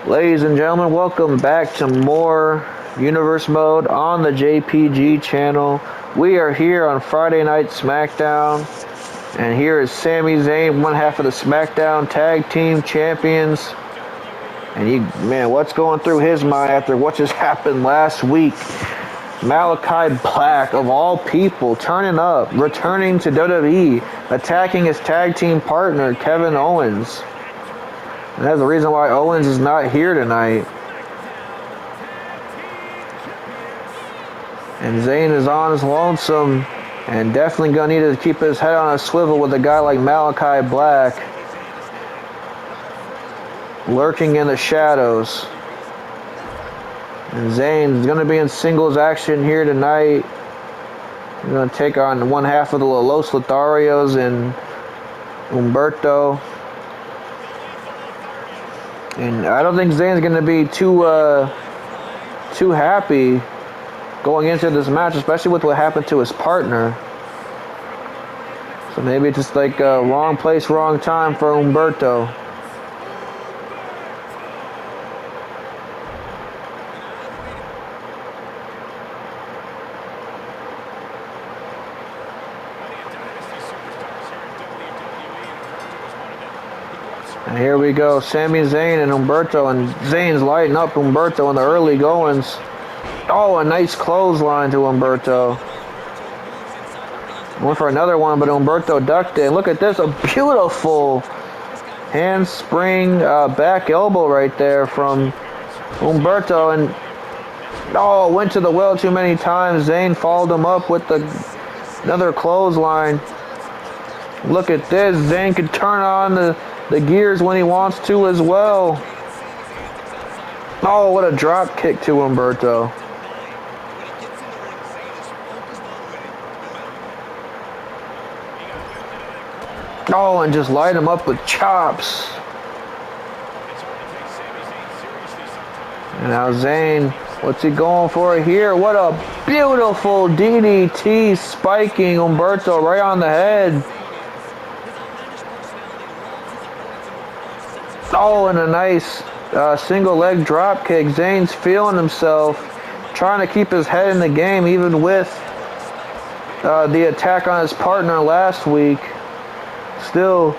Ladies and gentlemen, welcome back to more Universe Mode on the JPG channel. We are here on Friday Night Smackdown, and here is Sami Zayn, one half of the Smackdown Tag Team Champions. And man, what's going through his mind after what just happened last week? Malakai Black, of all people, turning up, returning to WWE, attacking his tag team partner, Kevin Owens. And that's the reason why Owens is not here tonight. And Zayn is on his lonesome and definitely going to need to keep his head on a swivel with a guy like Malakai Black lurking in the shadows. And Zayn's going to be in singles action here tonight. He's going to take on one half of the Los Lotharios and Humberto. And I don't think Zayn's going to be too happy going into this match, especially with what happened to his partner. So maybe it's just like wrong place, wrong time for Humberto. And here we go, Sami Zayn and Humberto, and Zayn's lighting up Humberto in the early goings. Oh, a nice clothesline to Humberto. Went for another one, but Humberto ducked it. Look at this, a beautiful handspring back elbow right there from Humberto. And oh, went to the well too many times. Zayn followed him up with another clothesline. Look at this, Zayn could turn on the gears when he wants to as well. Oh, what a drop kick to Humberto. Oh, and just light him up with chops. And now Zayn, what's he going for here? What a beautiful DDT spiking Humberto right on the head. Oh, and a nice single leg drop kick. Zayn's feeling himself, trying to keep his head in the game, even with the attack on his partner last week. Still,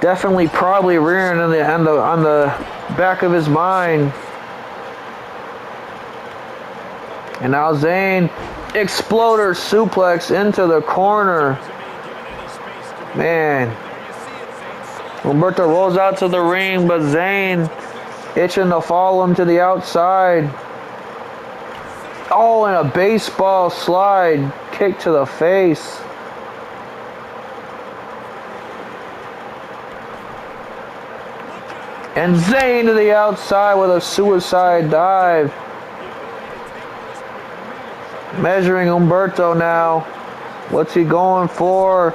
definitely, probably rearing on the back of his mind. And now Zayn, exploder suplex into the corner. Man. Humberto rolls out to the ring, but Zayn itching to follow him to the outside. Oh, and a baseball slide kick to the face. And Zayn to the outside with a suicide dive. Measuring Humberto now. What's he going for?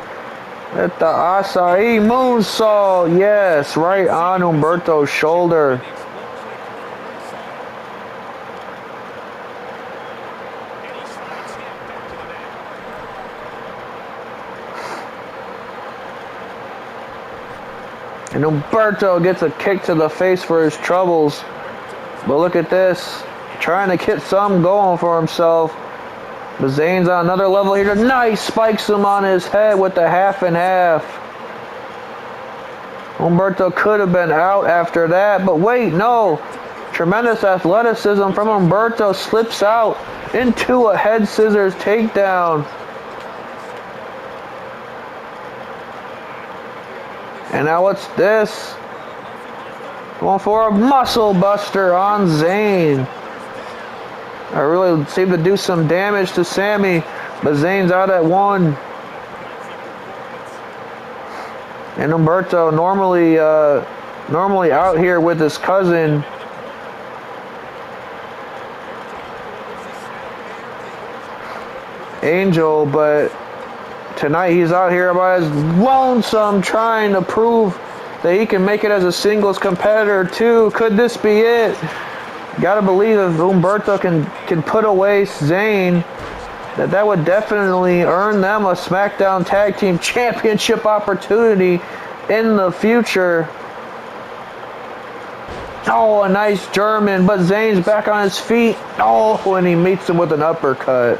At the Acai moonsault, yes, right on Humberto's shoulder. And Humberto gets a kick to the face for his troubles. But look at this, trying to get something going for himself. But Zayn's on another level here. Nice, spikes him on his head with the half and half. Humberto could have been out after that, but wait, no. Tremendous athleticism from Humberto, slips out into a head scissors takedown. And now what's this? Going for a muscle buster on Zayn. I really seem to do some damage to Sami, but Zayn's out at one. And Humberto normally out here with his cousin. Angel, but tonight he's out here by his lonesome, trying to prove that he can make it as a singles competitor too. Could this be it? Gotta believe if Humberto can put away Zayn, that would definitely earn them a Smackdown Tag Team Championship opportunity in the future. Oh, a nice German, but Zayn's back on his feet. Oh, and he meets him with an uppercut.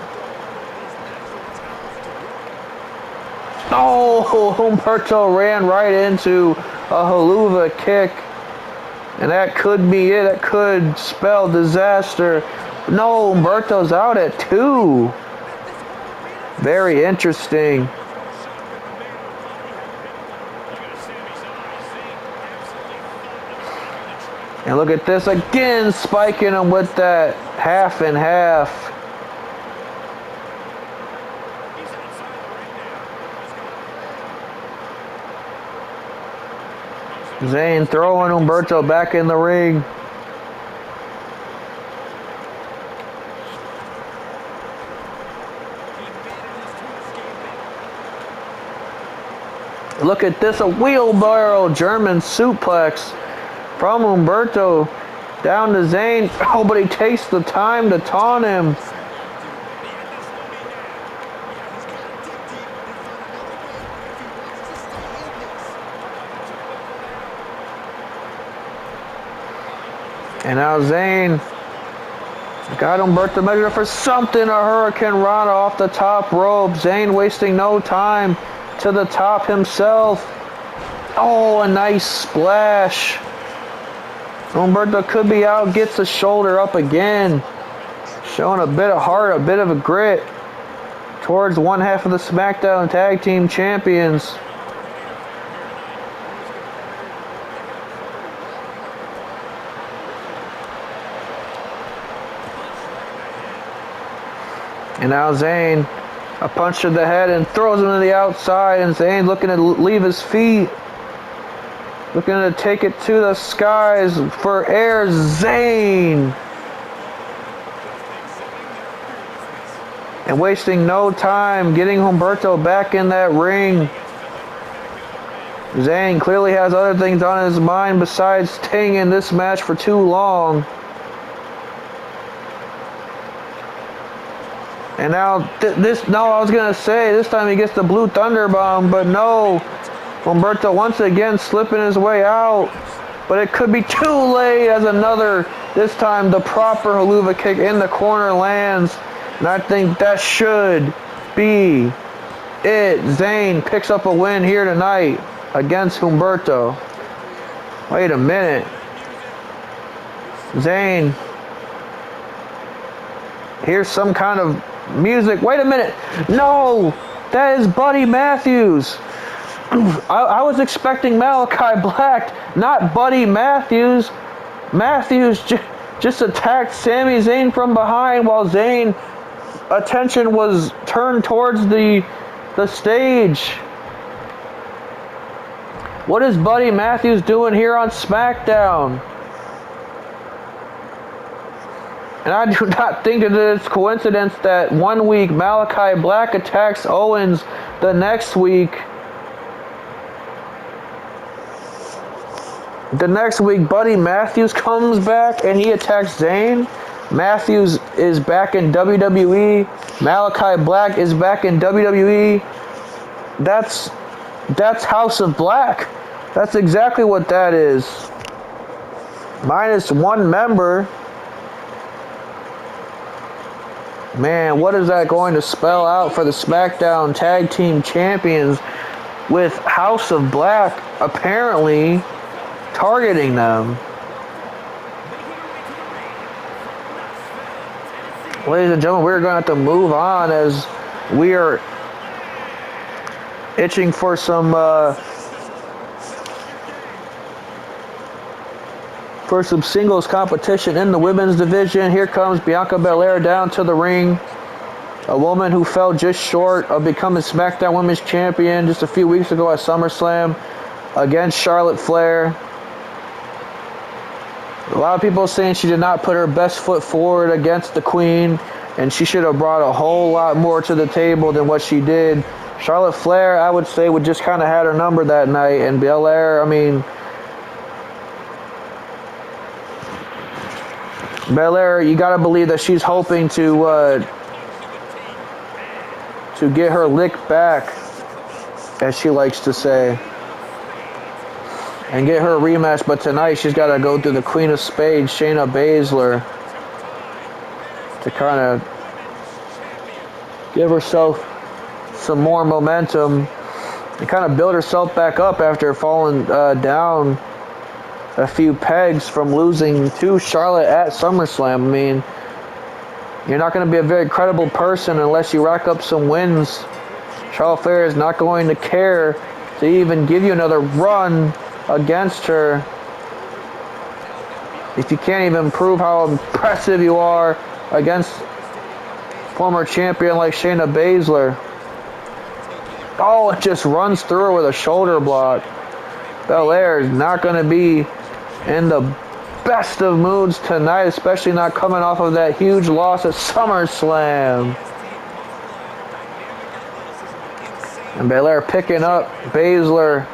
Oh, Humberto ran right into a haluva kick. And that could be it. That could spell disaster. No, Humberto's out at 2. Very interesting. And look at this again, spiking him with that half and half. Zayn throwing Humberto back in the ring. Look at this, a wheelbarrow German suplex from Humberto down to Zayn. Oh, but he takes the time to taunt him. And now Zayn got Humberto measured for something. A Hurricane Rana off the top rope. Zayn wasting no time to the top himself. Oh, a nice splash. Humberto could be out, gets the shoulder up again. Showing a bit of heart, a bit of a grit towards one half of the Smackdown Tag Team Champions. And now Zayn, a punch to the head and throws him to the outside, and Zayn looking to leave his feet. Looking to take it to the skies for air. Zayn. And wasting no time getting Humberto back in that ring. Zayn clearly has other things on his mind besides staying in this match for too long. And now I was going to say, this time he gets the Blue Thunder Bomb, but no. Humberto once again slipping his way out. But it could be too late as another, this time the proper haluva kick in the corner lands. And I think that should be it. Zayn picks up a win here tonight against Humberto. Wait a minute. Zayn. Here's some kind of music. Wait a minute. No, that is Buddy Matthews. I was expecting Malakai Black, not Buddy Matthews. Matthews just attacked Sami Zayn from behind while Zayn attention was turned towards the stage. What is Buddy Matthews doing here on SmackDown? And I do not think that it's coincidence that one week Malakai Black attacks Owens, the next week Buddy Matthews comes back and he attacks Zayn. Matthews is back in WWE. Malakai Black is back in WWE. That's House of Black. That's exactly what that is. Minus one member. Man, what is that going to spell out for the Smackdown Tag Team Champions with House of Black apparently targeting them? Ladies and gentlemen, we're going to have to move on as we are itching for some singles competition in the women's division. Here comes Bianca Belair down to the ring. A woman who fell just short of becoming SmackDown Women's Champion just a few weeks ago at SummerSlam against Charlotte Flair. A lot of people saying she did not put her best foot forward against the Queen, and she should have brought a whole lot more to the table than what she did. Charlotte Flair, I would say, would just kind of had her number that night, and Belair, Belair, you got to believe that she's hoping to get her lick back, as she likes to say. and get her a rematch, but tonight she's got to go through the Queen of Spades, Shayna Baszler, to kind of give herself some more momentum and kind of build herself back up after falling down a few pegs from losing to Charlotte at SummerSlam. I mean, you're not going to be a very credible person unless you rack up some wins. Charlotte Flair is not going to care to even give you another run against her if you can't even prove how impressive you are against former champion like Shayna Baszler. Oh, it just runs through her with a shoulder block. Belair is not going to be in the best of moods tonight, especially not coming off of that huge loss at SummerSlam. And Belair picking up Baszler.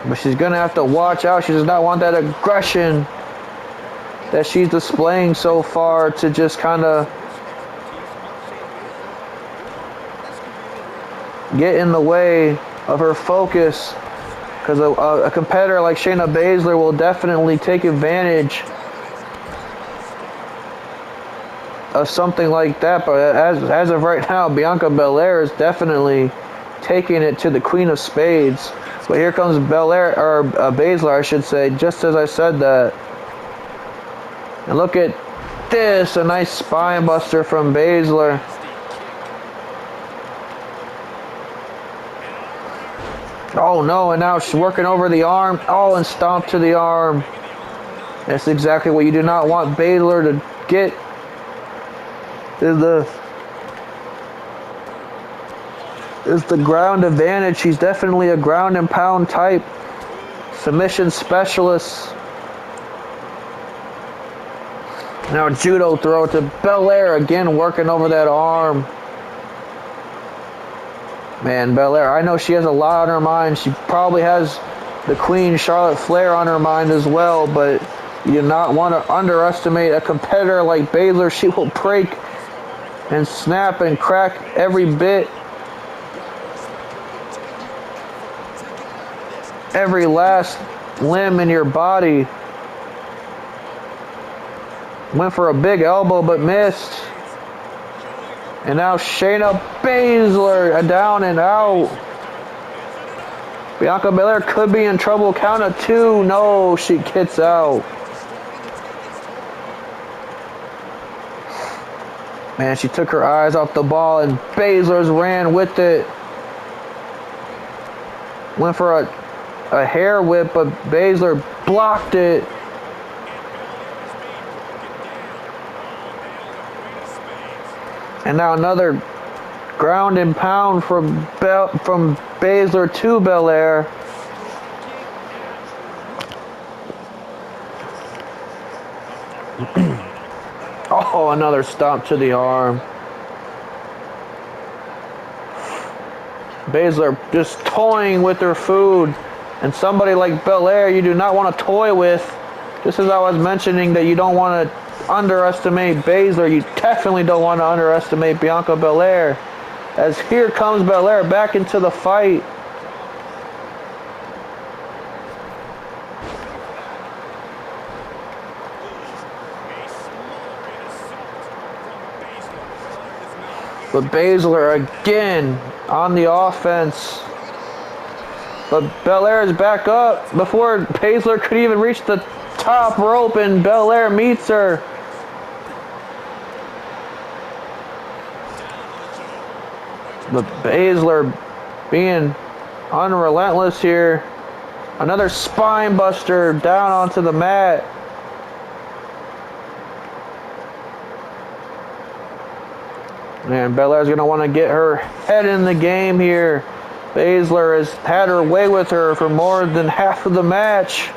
But she's going to have to watch out. She does not want that aggression that she's displaying so far to just kind of get in the way of her focus. Because a competitor like Shayna Baszler will definitely take advantage of something like that. But as of right now, Bianca Belair is definitely taking it to the Queen of Spades. But here comes Belair, or Baszler, I should say, just as I said that. And look at this, a nice spine buster from Baszler. Oh no, and now she's working over the arm. Oh, and stomp to the arm. That's exactly what you do not want Baszler to get. Is the ground advantage. She's definitely a ground and pound type submission specialist. Now judo throw to Belair, again working over that arm. Man, Belair, I know she has a lot on her mind. She probably has the Queen Charlotte Flair on her mind as well, but you do not want to underestimate a competitor like Baszler. She will break and snap and crack every bit. Every last limb in your body. Went for a big elbow but missed. And now Shayna Baszler down and out. Bianca Belair could be in trouble. Count of two. No, she gets out. Man, she took her eyes off the ball and Baszler's ran with it. Went for a hair whip, but Baszler blocked it. And now another ground and pound from Baszler to Belair. Oh, another stomp to the arm. Baszler just toying with her food. And somebody like Belair, you do not want to toy with. Just as I was mentioning that you don't want to underestimate Baszler, you definitely don't want to underestimate Bianca Belair. As here comes Belair back into the fight. But Baszler again on the offense. But Belair is back up before Baszler could even reach the top rope, and Belair meets her. But Baszler being unrelentless here. Another spine buster down onto the mat. Man, Belair's going to want to get her head in the game here. Baszler has had her way with her for more than half of the match.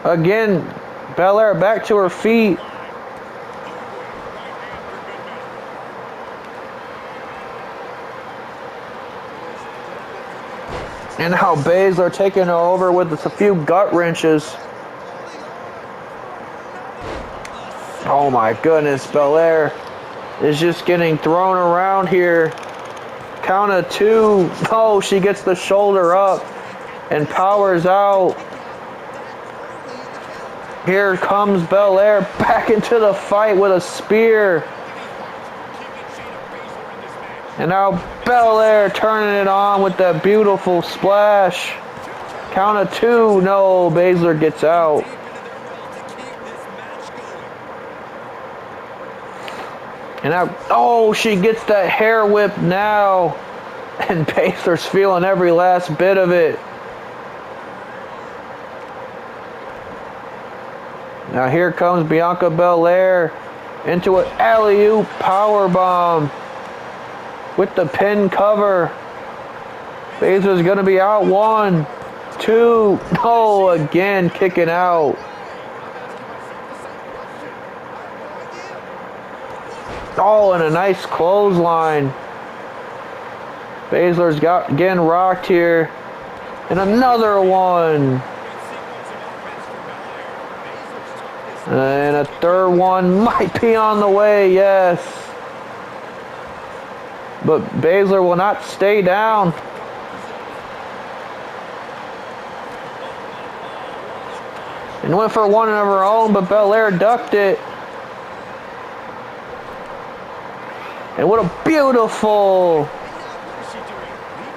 Again, Belair back to her feet. And now Baszler taking over with a few gut wrenches. Oh my goodness, Belair is just getting thrown around here. Count of 2. Oh, she gets the shoulder up and powers out. Here comes Belair back into the fight with a spear. And now Belair turning it on with that beautiful splash. Count of 2. No, Baszler gets out. And now, oh, she gets that hair whip now. And Baszler's feeling every last bit of it. Now here comes Bianca Belair into an alley-oop powerbomb with the pin cover. Baszler's going to be out. 1, 2. No, again kicking out. Oh, and a nice clothesline. Baszler's getting rocked here. And another one. And a third one might be on the way, yes. But Baszler will not stay down. And went for one of her own, but Belair ducked it. And what a beautiful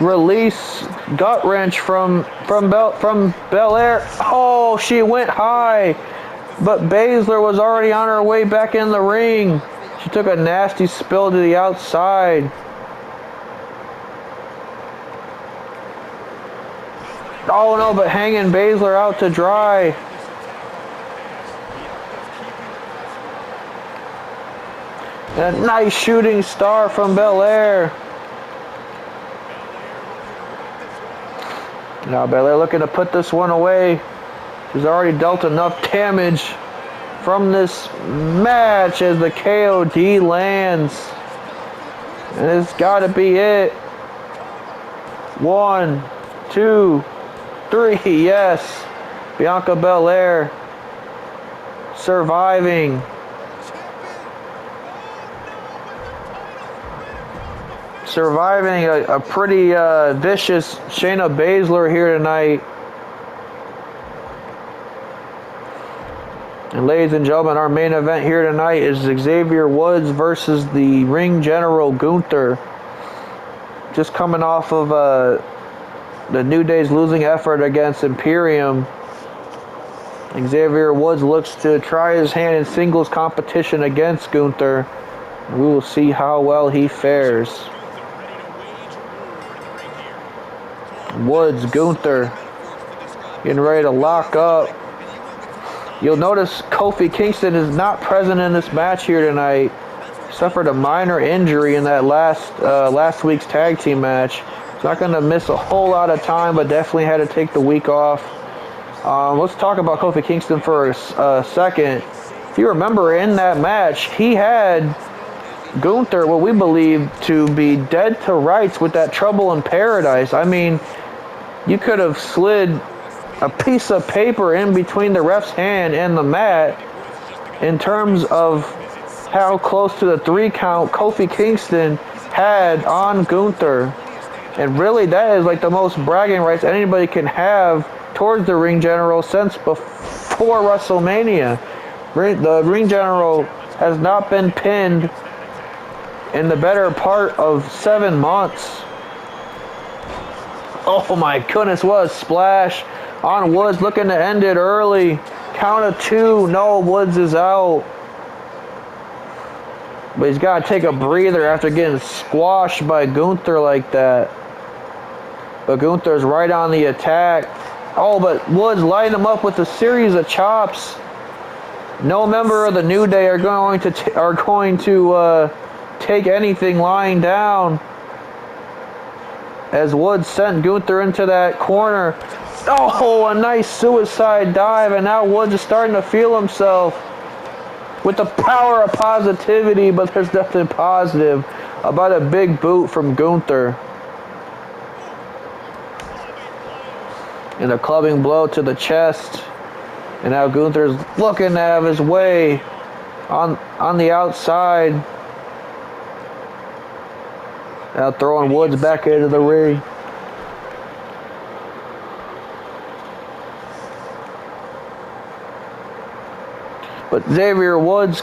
release gut wrench from Belair. Oh, she went high. But Baszler was already on her way back in the ring. She took a nasty spill to the outside. Oh no, but hanging Baszler out to dry. And a nice shooting star from Belair. Now Belair looking to put this one away. She's already dealt enough damage from this match as the KOD lands. And it's got to be it. 1, 2, 3, yes. Bianca Belair surviving. Surviving a pretty vicious Shayna Baszler here tonight. And ladies and gentlemen, our main event here tonight is Xavier Woods versus the Ring General Gunther. Just coming off of the New Day's losing effort against Imperium. Xavier Woods looks to try his hand in singles competition against Gunther. We will see how well he fares. Woods, Gunther, getting ready to lock up. You'll notice Kofi Kingston is not present in this match here tonight. Suffered a minor injury in that last week's tag team match. He's not going to miss a whole lot of time, but definitely had to take the week off. Let's talk about Kofi Kingston for a second. If you remember in that match, he had Gunther, what we believe to be dead to rights with that Trouble in Paradise. I mean, you could have slid a piece of paper in between the ref's hand and the mat in terms of how close to the 3 count Kofi Kingston had on Gunther. And really, that is like the most bragging rights anybody can have towards the Ring General since before WrestleMania. The Ring General has not been pinned in the better part of 7 months. Oh my goodness, what a splash on Woods, looking to end it early. Count of 2, no, Woods is out. But he's got to take a breather after getting squashed by Gunther like that. But Gunther's right on the attack. Oh, but Woods lighting him up with a series of chops. No member of the New Day are going to take anything lying down. As Woods sent Gunther into that corner. Oh, a nice suicide dive, and now Woods is starting to feel himself with the power of positivity, but there's nothing positive about a big boot from Gunther. And a clubbing blow to the chest. And now Gunther's looking to have his way on the outside. Now throwing Woods back into the ring. But Xavier Woods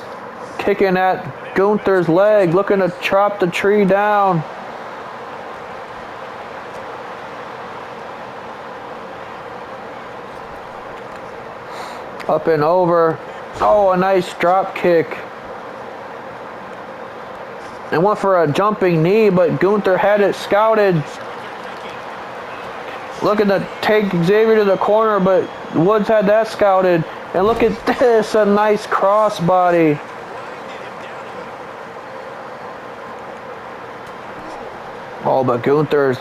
kicking at Gunther's leg, looking to chop the tree down. Up and over. Oh, a nice drop kick. And went for a jumping knee, but Gunther had it scouted. Looking to take Xavier to the corner, but Woods had that scouted. And look at this, a nice crossbody. Oh, but Gunther's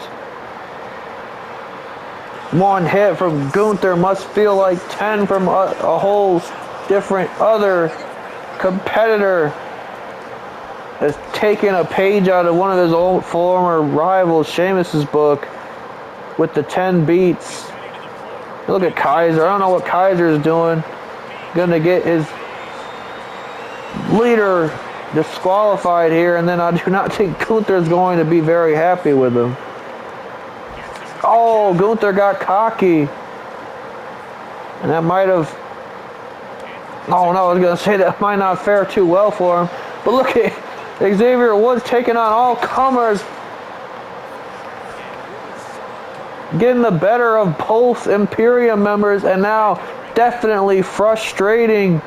one hit from Gunther must feel like 10 from a whole different other competitor has taken a page out of one of his old former rivals, Sheamus's book, with the 10 beats. Look at Kaiser. I don't know what Kaiser is doing. Gonna get his leader disqualified here, and then I do not think Gunther is going to be very happy with him. Oh, Gunther got cocky. And that might have... Oh, no, I was going to say that might not fare too well for him. But look at Xavier Woods taking on all comers. Getting the better of both Imperium members, and now definitely frustrating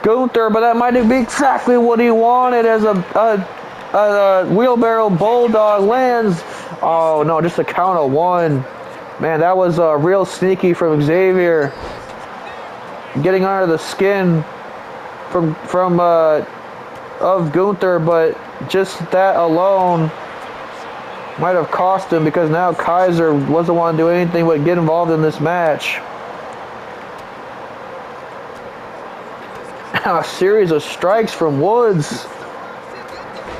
Gunther, but that might be exactly what he wanted as a wheelbarrow bulldog lands. Oh no, just a count of one. Man, that was real sneaky from Xavier. Getting under the skin of Gunther, but just that alone might have cost him, because now Kaiser wasn't want to do anything but get involved in this match. A series of strikes from Woods.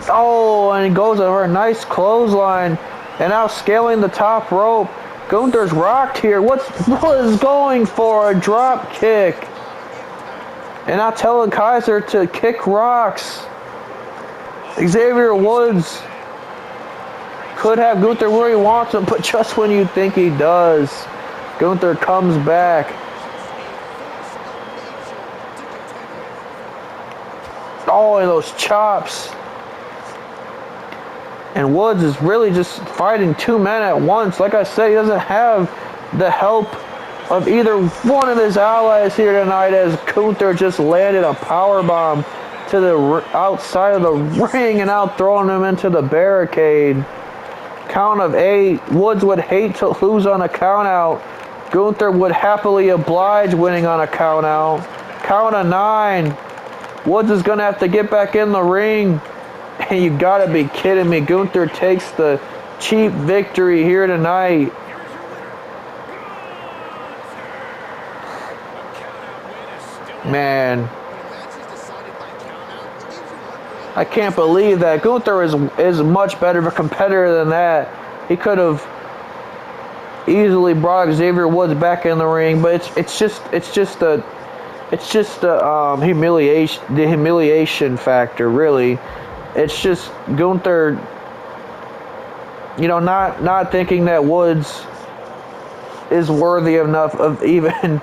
Oh, and he goes over a nice clothesline. And now scaling the top rope. Gunther's rocked here. Woods going for a drop kick. And now telling Kaiser to kick rocks. Xavier Woods could have Gunther where he wants him, but just when you think he does, Gunther comes back. Oh, and those chops. And Woods is really just fighting two men at once. Like I said, he doesn't have the help of either one of his allies here tonight, as Gunther just landed a powerbomb to the outside of the ring and now throwing him into the barricade. Count of 8. Woods would hate to lose on a count out. Gunther would happily oblige winning on a count out. Count of 9. Woods is going to have to get back in the ring. And you got to be kidding me. Gunther takes the cheap victory here tonight. Man, I can't believe that. Gunther is much better of a competitor than that. He could have easily brought Xavier Woods back in the ring, but it's just the humiliation factor, really. It's just Gunther, not thinking that Woods is worthy enough of even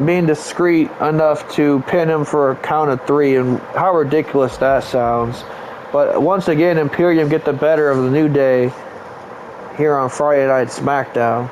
being discreet enough to pin him for a count of 3, and how ridiculous that sounds. But once again, Imperium get the better of the New Day here on Friday Night SmackDown.